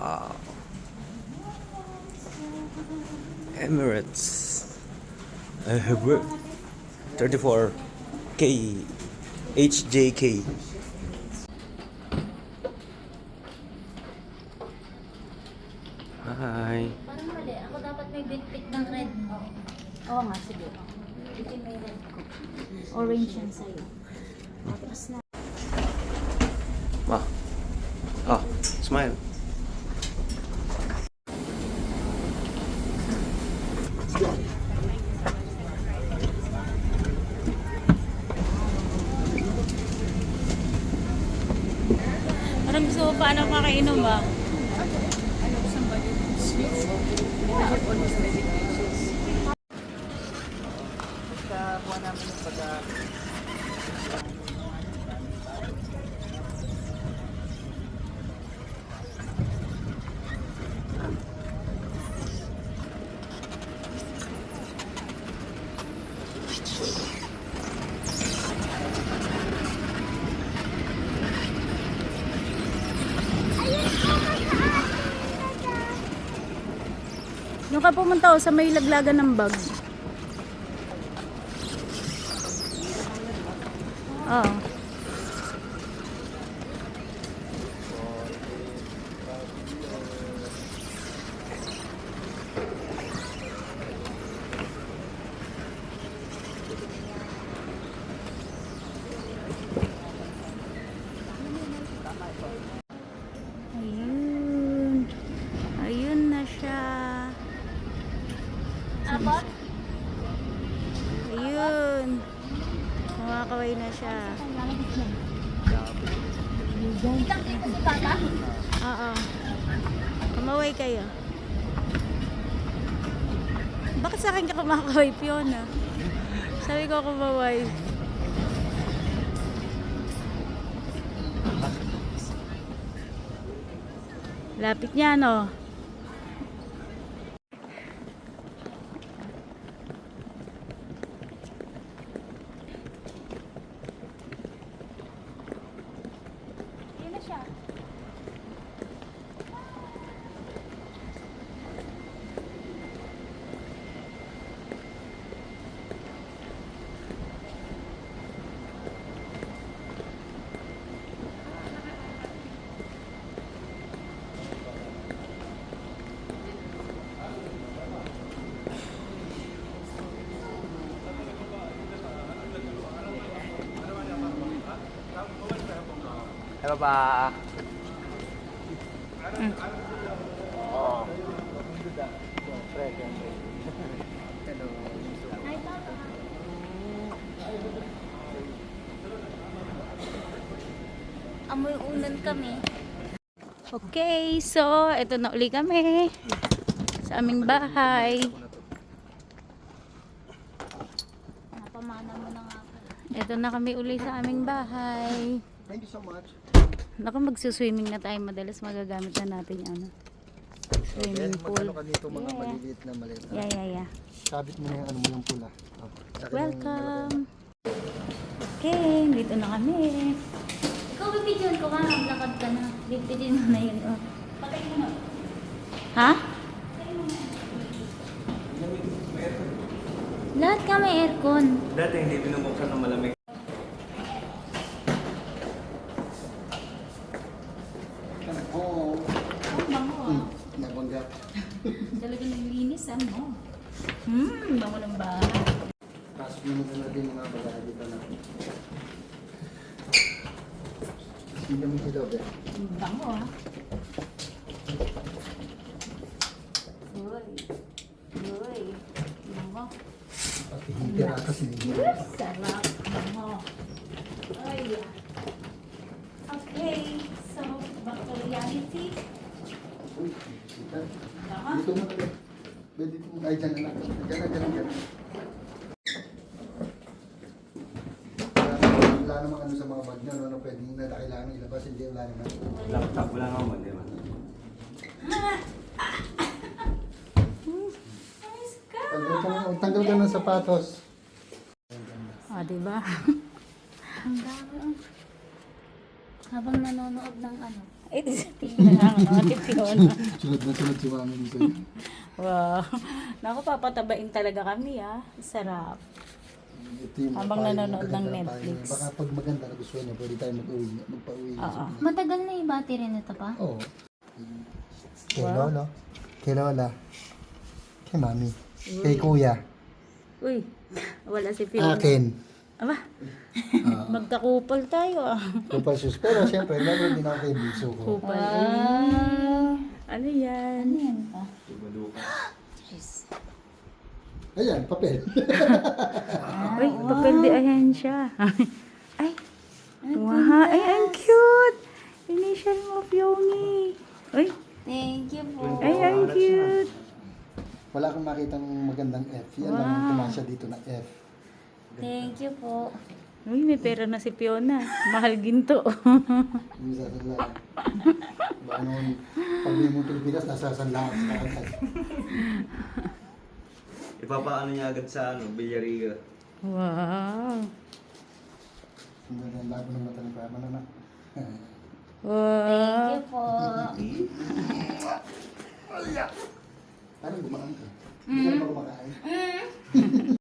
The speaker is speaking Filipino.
Wow. Emirates. I have 34K HJK. Hi. Parang mali. Ako dapat may bitbit ng red mo. Oo nga, sige. Ito may red ko. Orange yan sa'yo. Tapos na. Ah. Ah, smile. Parang gusto mo paano makainom ba? Yung ka pumunta sa may laglagan ng bag. Oo. Ayun. Ayun na siya. Abot? Ayun. Kumakaway na siya. Oo. Kumaway kayo. Bakit sa akin ka kumakaway, Fiona? Sabi ko kumaway. Lapit niya, no? Ayun na siya. Hello pa. Oh. Amoy unan kami. Okay, so ito na uli kami sa aming bahay. Napamana mo na nga. Ito na kami uli sa aming bahay. Thank you so much. Naku, magsuswimming na tayo. Madalas magagamit na natin yung ano, swimming pool. Magkano ka dito mga maliliit na maliit na. Yeah. Sabit mo na yung ano mo yung pula. Oh. Saka yung Welcome! Okay, dito na kami. Ikaw, bibidyon ko nga. Maglakad ka na. Bibidyon mo na yun. Oh. Patay mo na. Ha? Lahat ka may aircon. Dati hindi binubuksan ng malamig. Oo. Oh, bango ah. Nabanggap. Talagang naglinis mo. Bango ng bahay. Pasok naman na natin mga bagay dito na. Hindi mo ito ba? Bango ah. Uy. Bango. Pati hitira kasi hindi. Sarap. Bango. Ay. Okay. So, back to reality. Uy, dito. Dito mo na. Pwede dito mo. Ay, dyan na. Dyan. Wala namang ano sa mga bag nyo. Ano pwedeng na kailangan ilabas. Hindi wala naman. Laptop wala naman, di ba? Tanggal ka ng sapatos. Diba? Ang dami. Habang nanonood ng ano, Eh, tingnan lang Ate Fiona. Sunod na sunod si mami dito sa'yo. Wow. Naku, papatabain talaga kami ah. Sarap. Ito yung Habang papayo, nanonood ng maganda Netflix. payo. Baka pag maganda na gusto niya, pwede tayo magpa-uwi. Oo. Matagal na yung battery nito pa. Oo. Kay Lolo. Kay Lola. Kay Mami. Kay Kuya. Uy, wala si Fiona. Akin. Aba, magkakupal tayo ah. Kupal shoes. Pero siyempre, meron din ako kay Biso ko. Kupal. Ano yan? Ano yan pa? Tumaluka. Jeez. Ayan, papel. Uy, papel di ayan siya. Ay, wow. Ay, ang cute. Initial mo, Fiongi. Uy, Thank you po. ay, ang cute. Wala akong makitang magandang F. Yan lang ang kumasya dito na F. Thank you po. Uy, may pera na si Fiona. Mahal ginto. Yung sasanlaan. Baka noon, pag may mo Pilipinas, nasasanlaan sa agad. Ipapaano niya agad sa Villarrica. Wow. Hindi na labo ng mata ng pama na. Wow. Thank you po. Parang gumaan ka. Hindi ka na ba kumakain?